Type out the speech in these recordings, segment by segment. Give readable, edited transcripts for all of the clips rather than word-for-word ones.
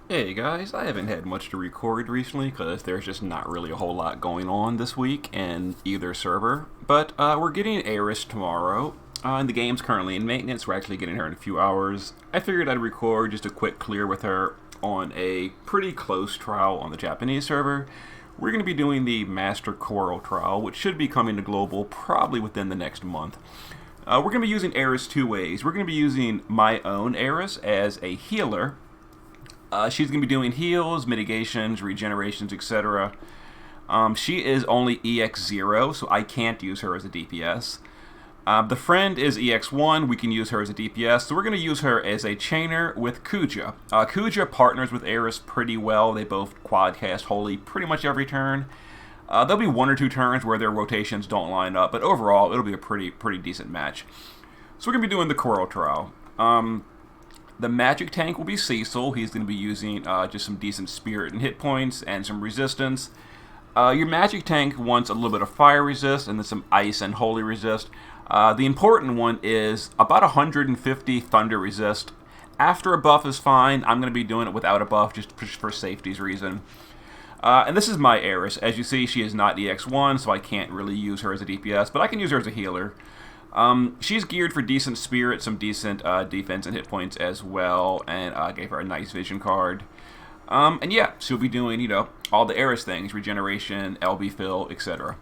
Hey guys, I haven't had much to record recently because there's just not really a whole lot going on this week in either server. But we're getting Aerith tomorrow, and the game's currently in maintenance. We're actually getting her in a few hours. I figured I'd record just a quick clear with her on a pretty close trial on the Japanese server. We're going to be doing the Master Coeurl trial, which should be coming to global probably within the next month. We're going to be using Aerith two ways. We're going to be using my own Aerith as a healer. She's going to be doing heals, mitigations, regenerations, etc. She is only EX0, so I can't use her as a DPS. The friend is EX1, we can use her as a DPS, so we're going to use her as a chainer with Kuja. Kuja partners with Aerith pretty well. They both quadcast Holy pretty much every turn. There'll be one or two turns where their rotations don't line up, but overall it'll be a pretty decent match. So we're going to be doing the Coeurl trial. The magic tank will be Cecil. He's going to be using just some decent spirit and hit points and some resistance. Your magic tank wants a little bit of fire resist and then some ice and holy resist. The important one is about 150 thunder resist. After a buff is fine. I'm going to be doing it without a buff just for safety's reason. And this is my Aerith. As you see, she is not EX1, so I can't really use her as a DPS, but I can use her as a healer. She's geared for decent spirit, some decent defense and hit points as well, and gave her a nice vision card. And yeah, she'll be doing, all the Aerith things, regeneration, LB fill, etc.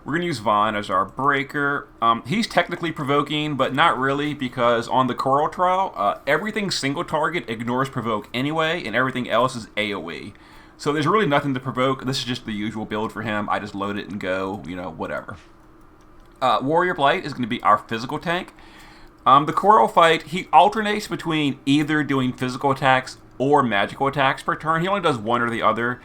We're going to use Vaughn as our breaker. He's technically provoking, but not really, because on the Coeurl trial, everything single target ignores provoke anyway, and everything else is AoE. So there's really nothing to provoke. This is just the usual build for him. I just load it and go, whatever. Warrior Blight is going to be our physical tank. The Coeurl fight, he alternates between either doing physical attacks or magical attacks per turn. He only does one or the other.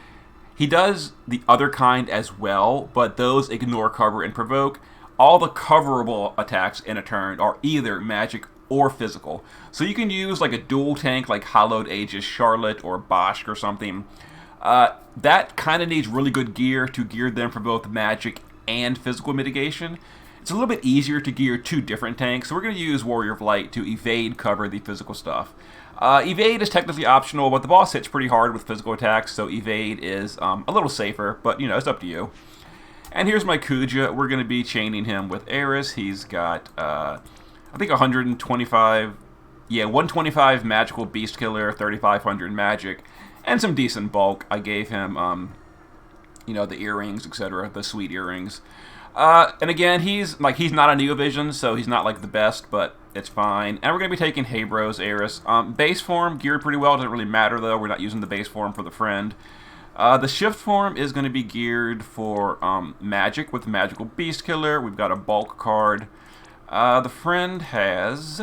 He does the other kind as well, but those ignore cover and provoke. All the coverable attacks in a turn are either magic or physical. So you can use like a dual tank like Hallowed Aegis Charlotte or Bosch or something. That kind of needs really good gear to gear them for both magic and physical mitigation. It's a little bit easier to gear two different tanks, so we're going to use Warrior of Light to evade cover the physical stuff. Evade is technically optional, but the boss hits pretty hard with physical attacks, so evade is a little safer, but it's up to you. And here's my Kuja. We're going to be chaining him with Aerith. He's got, I think 125 magical beast killer, 3,500 magic, and some decent bulk. I gave him, the earrings, etc., the sweet earrings. And again, he's not a Neovision, so he's not like the best, but it's fine. And we're going to be taking Hey Bros Aerith. Base form, geared pretty well, doesn't really matter though, we're not using the base form for the friend. The shift form is going to be geared for magic with Magical Beast Killer. We've got a bulk card. The friend has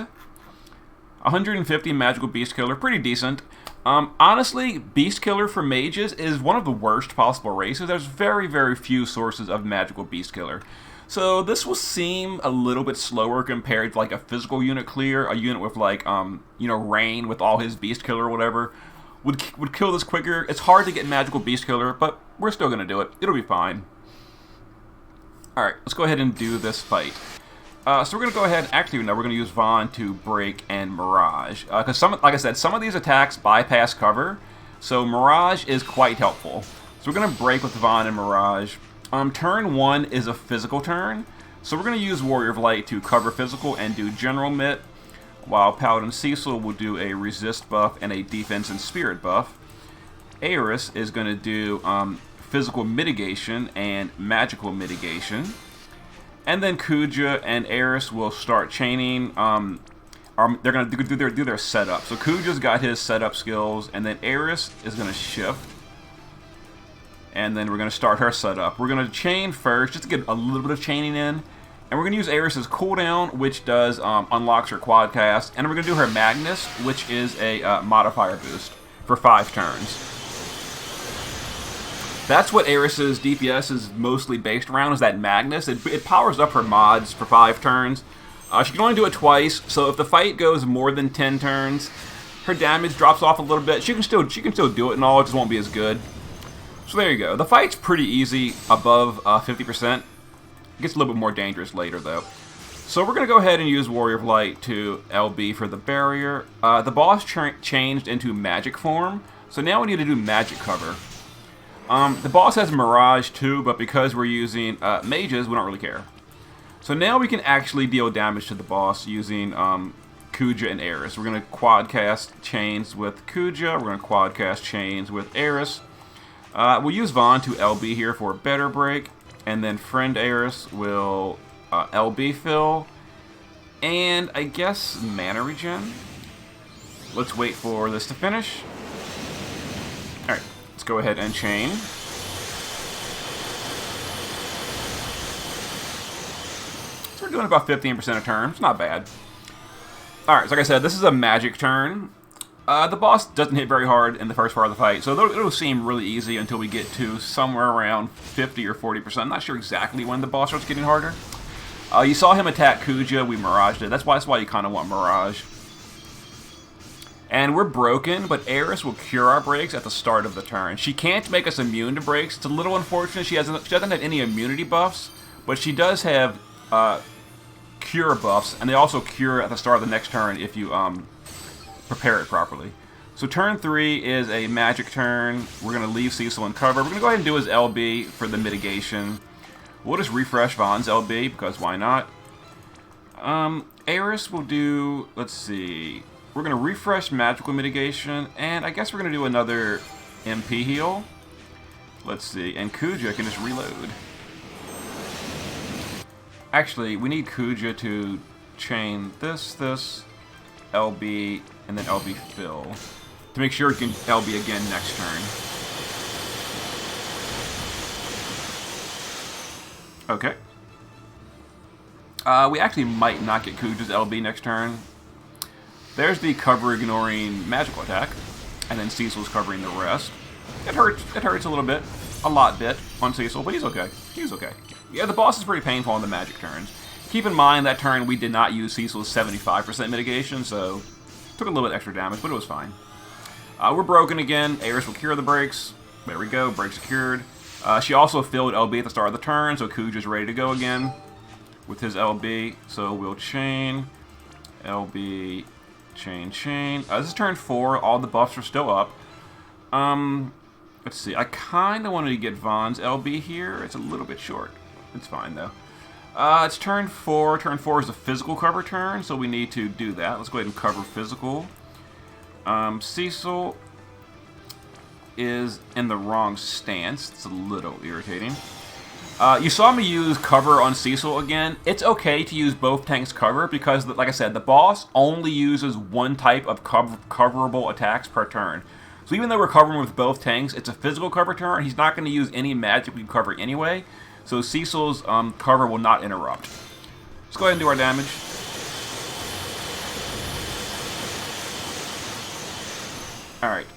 150 Magical Beast Killer, pretty decent. Honestly, Beast Killer for mages is one of the worst possible races. There's very, very few sources of magical Beast Killer. So this will seem a little bit slower compared to like a physical unit clear. A unit with like, Rain with all his Beast Killer or whatever would kill this quicker. It's hard to get magical Beast Killer, but we're still going to do it. It'll be fine. Alright, let's go ahead and do this fight. So we're going to go ahead, actually, no, we're going to use Vaughn to break and Mirage. Because, like I said, some of these attacks bypass cover, so Mirage is quite helpful. So we're going to break with Vaughn and Mirage. Turn 1 is a physical turn, so we're going to use Warrior of Light to cover physical and do General Mitt, while Paladin Cecil will do a resist buff and a defense and spirit buff. Aerith is going to do physical mitigation and magical mitigation. And then Kuja and Aerith will start chaining. They're going to do their setup. So Kuja's got his setup skills, and then Aerith is going to shift. And then we're going to start her setup. We're going to chain first, just to get a little bit of chaining in. And we're going to use Aerith's cooldown, which does unlocks her quad cast. And we're going to do her Magnus, which is a modifier boost for 5 turns. That's what Aerith's DPS is mostly based around, is that Magnus. It powers up her mods for 5 turns. She can only do it twice, so if the fight goes more than 10 turns, her damage drops off a little bit. She can still do it and all, it just won't be as good. So there you go. The fight's pretty easy above 50%. It gets a little bit more dangerous later, though. So we're going to go ahead and use Warrior of Light to LB for the barrier. The boss changed into magic form, So now we need to do magic cover. The boss has Mirage too, but because we're using mages, we don't really care. So now we can actually deal damage to the boss using Kuja and Aerith. We're going to quad cast chains with Kuja. We're going to quad cast chains with Aerith. We'll use Vaughn to LB here for a better break. And then friend Aerith will LB fill. And I guess mana regen. Let's wait for this to finish. Alright, let's go ahead and chain. So we're doing about 15% of turn. It's not bad. Alright, so like I said, this is a magic turn. The boss doesn't hit very hard in the first part of the fight, so it'll seem really easy until we get to somewhere around 50 or 40%. I'm not sure exactly when the boss starts getting harder. You saw him attack Kuja, we Miraged it. That's why you kind of want Mirage. And we're broken, but Aerith will cure our breaks at the start of the turn. She can't make us immune to breaks. It's a little unfortunate. She doesn't have any immunity buffs, but she does have cure buffs, and they also cure at the start of the next turn if you prepare it properly. So turn 3 is a magic turn. We're going to leave Cecil in cover. We're going to go ahead and do his LB for the mitigation. We'll just refresh Vaughn's LB, because why not? Aerith will do, let's see, we're going to refresh magical mitigation, and I guess we're going to do another MP heal. Let's see, and Kuja can just reload. Actually, we need Kuja to chain this, LB, and then LB fill, to make sure it can LB again next turn. Okay. We actually might not get Kuja's LB next turn. There's the cover-ignoring magical attack, and then Cecil's covering the rest. It hurts a little bit, a lot bit, on Cecil, but he's okay. He's okay. Yeah, the boss is pretty painful on the magic turns. Keep in mind that turn we did not use Cecil's 75% mitigation, so took a little bit extra damage, but it was fine. We're broken again. Aerith will cure the breaks. There we go, breaks cured. She also filled LB at the start of the turn, so Kuja's ready to go again with his LB. So we'll chain, LB, chain. This is turn 4. All the buffs are still up. Let's see. I kind of wanted to get Vaughn's LB here. It's a little bit short. It's fine, though. It's turn 4. Turn 4 is a physical cover turn, so we need to do that. Let's go ahead and cover physical. Cecil is in the wrong stance. It's a little irritating. You saw me use cover on Cecil again. It's okay to use both tanks cover because, like I said, the boss only uses one type of coverable attacks per turn. So even though we're covering with both tanks, it's a physical cover turn. He's not going to use any magic we can cover anyway. So Cecil's cover will not interrupt. Let's go ahead and do our damage. Alright,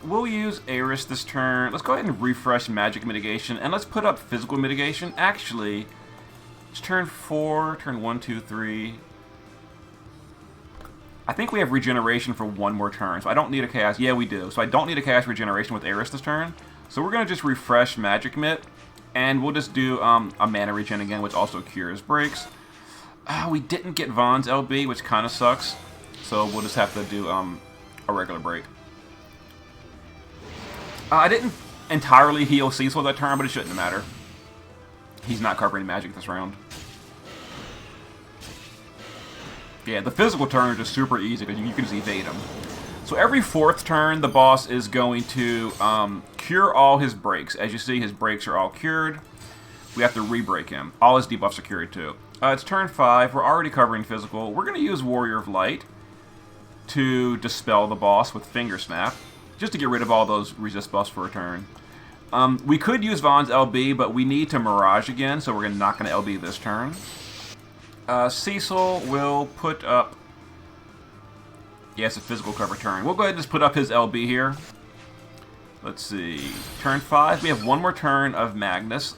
we'll use Aerith this turn. Let's go ahead and refresh magic mitigation, and let's put up physical mitigation. Actually, it's turn 4, turn 1, 2, 3. I think we have regeneration for one more turn, so I don't need a cast. Yeah, we do. So I don't need to cast regeneration with Aerith this turn. So we're going to just refresh magic mit, and we'll just do a mana regen again, which also cures breaks. We didn't get Vaughn's LB, which kind of sucks. So we'll just have to do a regular break. I didn't entirely heal Cecil that turn, but it shouldn't matter. He's not covering magic this round. Yeah, the physical turns are super easy because you can just evade them. So every 4th turn, the boss is going to cure all his breaks. As you see, his breaks are all cured. We have to re-break him. All his debuffs are cured too. It's turn 5. We're already covering physical. We're going to use Warrior of Light to dispel the boss with Finger Snap, just to get rid of all those resist buffs for a turn. We could use Vaughn's LB, but we need to Mirage again, so we're not going to LB this turn. Cecil will put up... Yes, a physical cover turn. We'll go ahead and just put up his LB here. Let's see. Turn 5. We have one more turn of Magnus.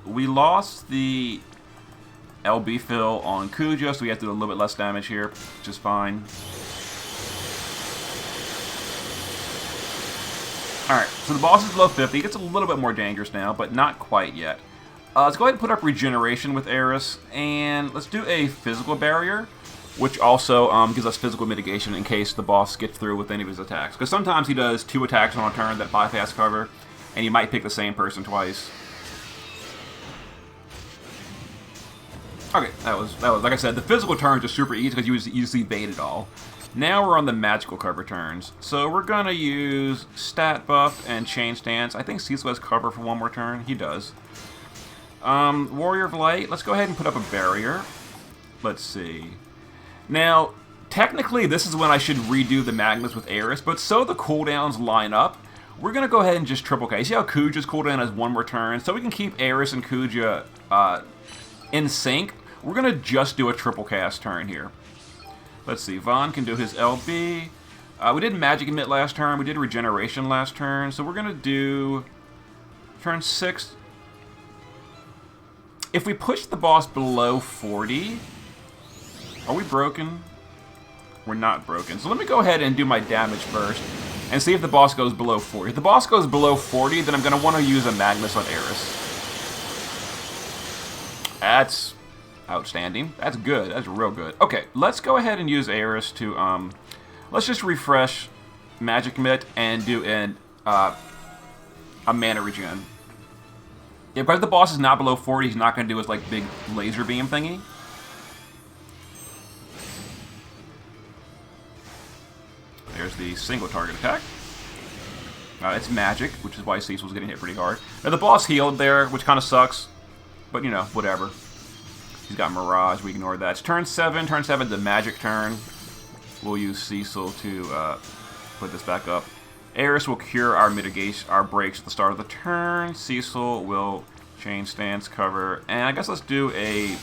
We lost the LB fill on Kuja, so we have to do a little bit less damage here, which is fine. Alright, so the boss is below 50. It gets a little bit more dangerous now, but not quite yet. Let's go ahead and put up regeneration with Aerith, and let's do a physical barrier. which also gives us physical mitigation in case the boss gets through with any of his attacks. Because sometimes he does 2 attacks on a turn that bypass cover, and you might pick the same person twice. Okay, that was like I said, the physical turns are super easy because you usually bait it all. Now we're on the magical cover turns. So we're gonna use stat buff and chain stance. I think Cecil has cover for 1 more turn. He does. Warrior of Light. Let's go ahead and put up a barrier. Let's see. Now, technically, this is when I should redo the Magnus with Aerith, but so the cooldowns line up, we're going to go ahead and just triple K. See how Kuja's cooldown has 1 more turn? So we can keep Aerith and Kuja in sync. We're going to just do a triple cast turn here. Let's see. Vaughn can do his LB. We did Magic Emit last turn. We did Regeneration last turn. So we're going to do turn 6. If we push the boss below 40... Are we broken? We're not broken. So let me go ahead and do my damage first and see if the boss goes below 40. If the boss goes below 40, then I'm going to want to use a Magnus on Aerith. That's outstanding. That's good. That's real good. Okay, let's go ahead and use Aerith to, let's just refresh Magic Mitt and do a mana regen. Yeah, because the boss is not below 40, he's not going to do his, like, big laser beam thingy. There's the single target attack. It's magic, which is why Cecil's getting hit pretty hard. Now, the boss healed there, which kind of sucks. But, you know, whatever. He's got Mirage. We ignore that. It's turn 7. Turn 7, the magic turn. We'll use Cecil to put this back up. Aerith will cure our mitigation, our breaks at the start of the turn. Cecil will chain stance cover. And I guess let's do a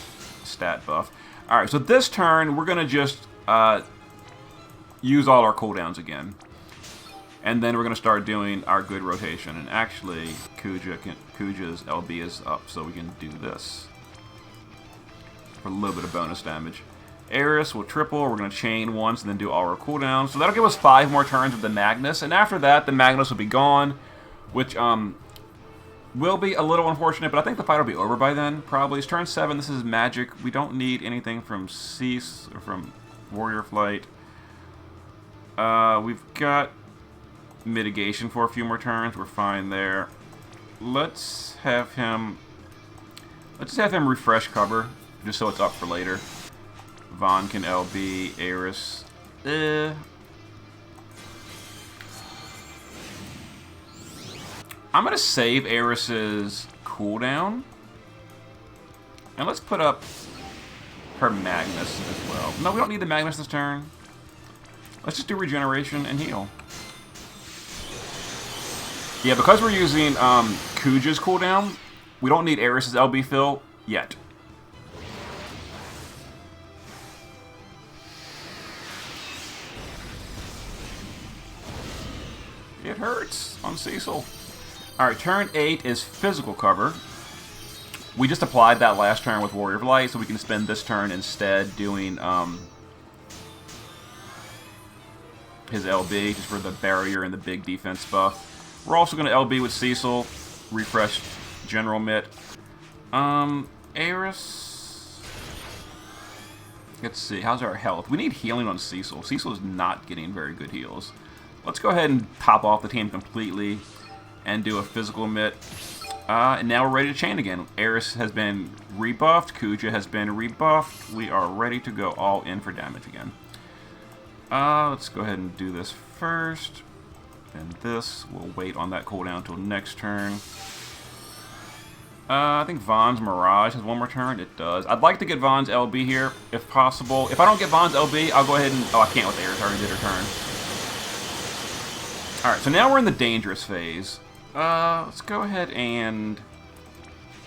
stat buff. Alright, so this turn, we're going to just... use all our cooldowns again. And then we're going to start doing our good rotation. And actually, Kuja's LB is up, so we can do this. For a little bit of bonus damage. Aerith will triple, we're going to chain once and then do all our cooldowns. So that'll give us 5 more turns with the Magnus. And after that, the Magnus will be gone. Which will be a little unfortunate, but I think the fight will be over by then, probably. It's turn 7, this is magic. We don't need anything from Cease or from Warrior Flight. We've got mitigation for a few more turns. We're fine there. Let's have him refresh cover, just so it's up for later. Vaughn can LB, Aerith. I'm gonna save Aerith's cooldown. And let's put up her Magnus as well. No, we don't need the Magnus this turn. Let's just do regeneration and heal. Yeah, because we're using Kuja's cooldown, we don't need Aerith's LB fill yet. It hurts on Cecil. Alright, turn 8 is physical cover. We just applied that last turn with Warrior of Light, so we can spend this turn instead doing his LB, just for the barrier and the big defense buff. We're also going to LB with Cecil, refresh General Mitt. Aerith. Let's see, how's our health? We need healing on Cecil. Cecil is not getting very good heals. Let's go ahead and pop off the team completely and do a physical Mitt. And now we're ready to chain again. Aerith has been rebuffed. Kuja has been rebuffed. We are ready to go all in for damage again. Let's go ahead and do this first. And this. We'll wait on that cooldown until next turn. I think Vaughn's Mirage has 1 more turn. It does. I'd like to get Vaughn's LB here, if possible. If I don't get Vaughn's LB, I'll go ahead and... Oh, I can't with Aerith. I already did her turn. Alright, so now we're in the dangerous phase. Let's go ahead and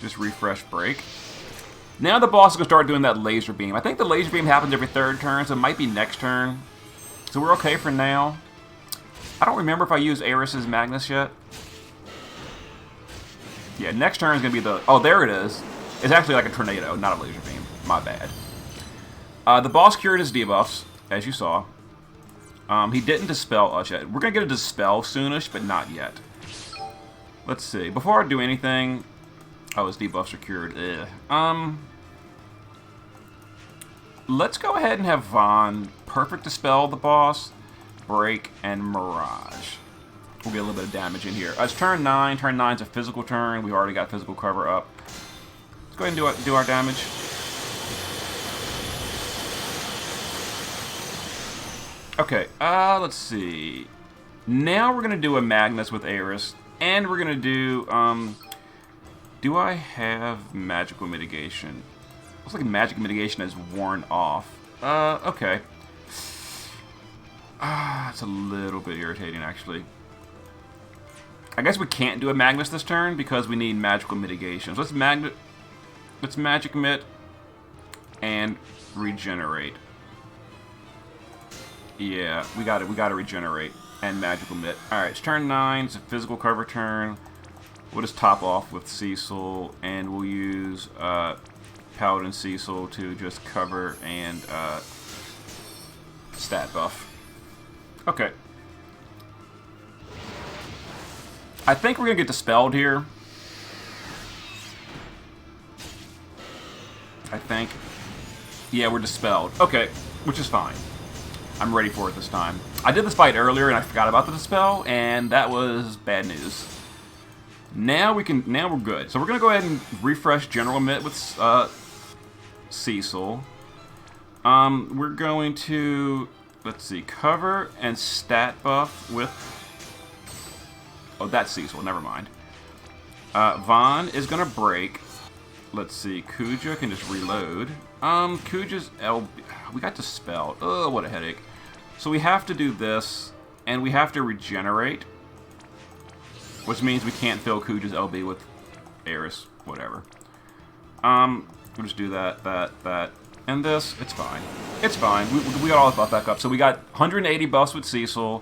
just refresh break. Now the boss is going to start doing that laser beam. I think the laser beam happens every 3rd turn, so it might be next turn. So we're okay for now. I don't remember if I used Aerith's Magnus yet. Yeah, next turn is going to be the... Oh, there it is. It's actually like a tornado, not a laser beam. My bad. The boss cured his debuffs, as you saw. He didn't dispel us yet. We're going to get a dispel soonish, but not yet. Let's see. Before I do anything... Oh, his debuffs are cured. let's go ahead and have Vaughn Perfect Dispel the boss, Break, and Mirage. We'll get a little bit of damage in here. It's turn 9. Turn 9's a physical turn. We've already got physical cover up. Let's go ahead and do our damage. Okay, let's see. Now we're going to do a Magnus with Aerith, and we're going to do, do I have Magical Mitigation? Looks like Magical Mitigation is worn off. Okay. It's a little bit irritating, actually. I guess we can't do a Magnus this turn because we need Magical Mitigation. So let's Magic Mit and Regenerate. Yeah, we gotta regenerate and Magical Mit. Alright, it's turn 9, it's a physical cover turn. We'll just top off with Cecil, and we'll use Paladin Cecil to just cover and stat buff. Okay. I think we're gonna get dispelled here. I think. Yeah, we're dispelled. Okay, which is fine. I'm ready for it this time. I did this fight earlier and I forgot about the dispel, and that was bad news. Now we're good. So we're gonna go ahead and refresh General Mitt with Cecil. We're going to, let's see, cover and stat buff with, oh, that's Cecil, never mind. Vaughn is gonna break. Let's see, Kuja can just reload. Kuja's we got dispelled. Oh, what a headache. So we have to do this, and we have to regenerate, which means we can't fill Kuja's LB with Aerith, whatever. We'll just do that, and this. It's fine. It's fine. We got all the buff back up. So we got 180 buffs with Cecil.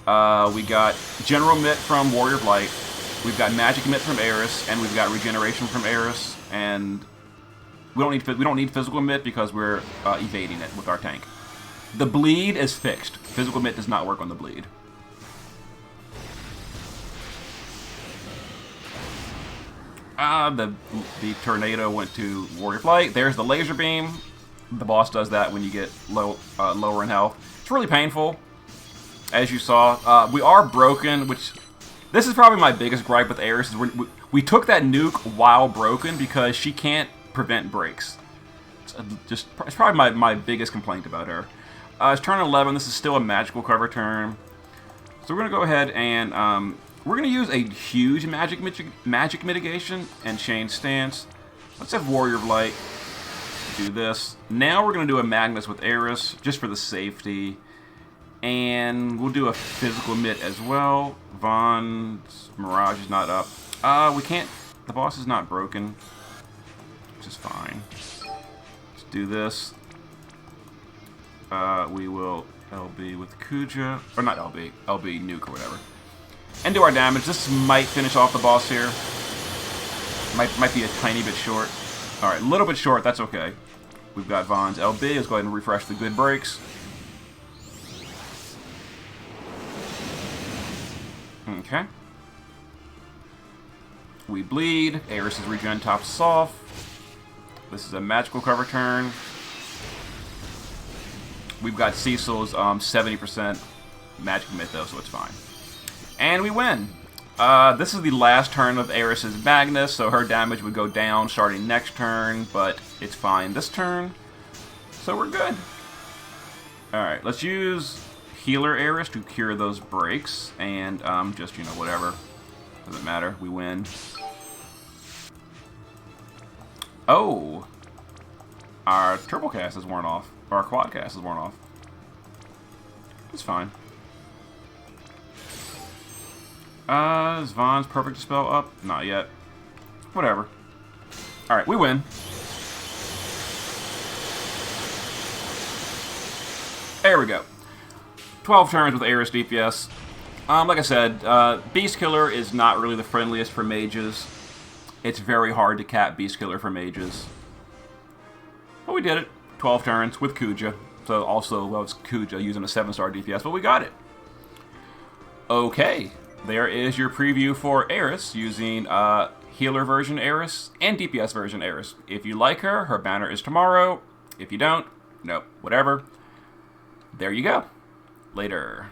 We got General Mitt from Warrior of Light. We've got Magic Mitt from Aerith, and we've got Regeneration from Aerith, and we don't need Physical Mitt because we're evading it with our tank. The bleed is fixed. Physical Mitt does not work on the bleed. The tornado went to Warrior Flight. There's the laser beam. The boss does that when you get lower in health. It's really painful, as you saw. We are broken, which this is probably my biggest gripe with Aerith. Is we took that nuke while broken because she can't prevent breaks. It's probably my biggest complaint about her. It's turn 11. This is still a magical cover turn. So we're going to go ahead and we're going to use a huge magic mitigation and chain stance. Let's have Warrior of Light do this. Now we're going to do a Magnus with Aerith just for the safety. And we'll do a physical mitt as well. Vaughn's Mirage is not up. We can't. The boss is not broken, which is fine. Let's do this. We will LB with Kuja, or not LB, LB nuke or whatever, and do our damage. This might finish off the boss here. Might be a tiny bit short. All right, a little bit short. That's okay. We've got Vaughn's LB. Let's go ahead and refresh the good breaks. Okay. We bleed. Aerith's regen tops us off. This is a magical cover turn. We've got Cecil's 70% magic mitt though, so it's fine. And we win. This is the last turn of Aerith's Magnus, so her damage would go down starting next turn, but it's fine this turn. So we're good. Alright, let's use Healer Aerith to cure those breaks, and just, you know, whatever. Doesn't matter. We win. Oh! Our turbo cast is worn off. Or our quad cast is worn off. It's fine. Is Vaughn's Perfect Dispel up? Not yet. Whatever. Alright, we win. There we go. 12 turns with Aerith DPS. Like I said, Beast Killer is not really the friendliest for mages. It's very hard to cap Beast Killer for mages. But we did it. 12 turns with Kuja. So also, well, it's Kuja using a 7-star DPS, but we got it. Okay. There is your preview for Aerith using Healer version Aerith and DPS version Aerith. If you like her, her banner is tomorrow. If you don't, nope, whatever. There you go. Later.